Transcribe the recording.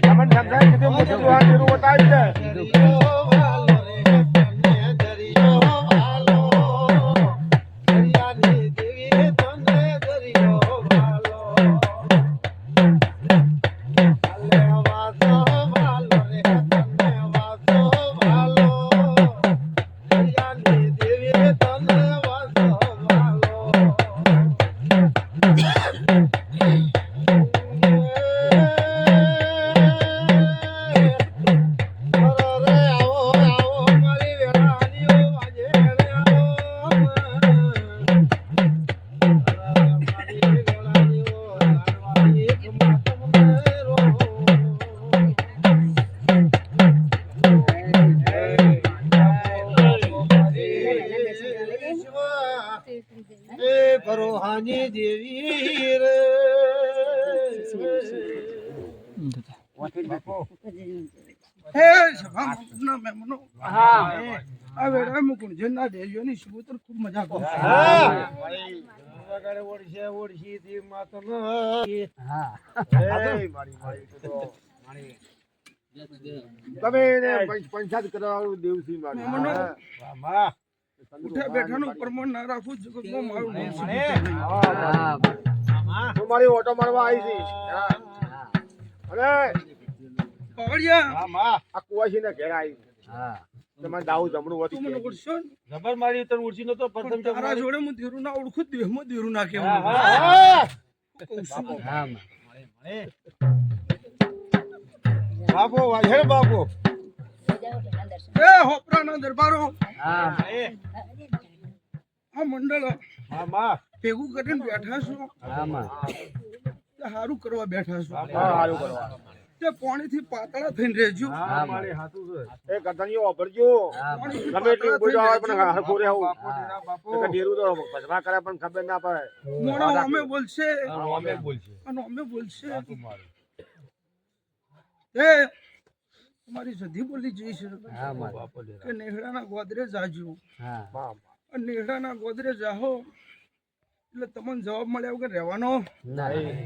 તમને સમજાય કે મોટું જોવા જેવું બતાવી છે ભરોહાની દેવી રે હે સભા મેમનો હા આ વેડા મુકુણ જન્ના દેજોની સુબુતર ખૂબ મજા કરો હા વગાડે ઓળશી થી માતો ન હા એ મારી તો મારી તમે પંચાયત કરાવ દેવસી મારી વાહ ઉઠે બેઠાનું પ્રમાણ ના રાખું જગતમાં મારું નામ હા મારી ઓટો મારવા આવી છે અરે પાવડિયા હા માં આ કુવાસી ને ઘેર આવી હા તમારે દાવ જમણું હતું મને ઓળશો જબર મારી તને ઓળશી નતો પ્રથમ તારા જોડે હું ધીરું ના ઓળખું દેહમાં ધીરું ના કેવું હા હા મળે બાપો વાહે બાપો એ હોપરાના દરબારો હા આ મંડળ હા માં ભેગું કરીને બેઠા છો હા માં હારું કરવા બેઠા છો હા હારું કરવા તે પાણીથી પાતળા થઈને રહેજો હા મારી હાથું છે એ ગધણીઓ વાપરજો ગમે એટલી બોલો આવે પણ હરખો રહે આવું બાપો કે ડેરું તો ભજવા કરે પણ ખબર ના પડે મોણો અમે બોલશે અને અમે બોલશે એ તમારી સધી બોલી જઈ છે કે નેહડાના ગોદરે જાજો હા નેહડાના ગોદરે જાહો એટલે તમને જવાબ મળ્યા વગર રહેવાનો નહીં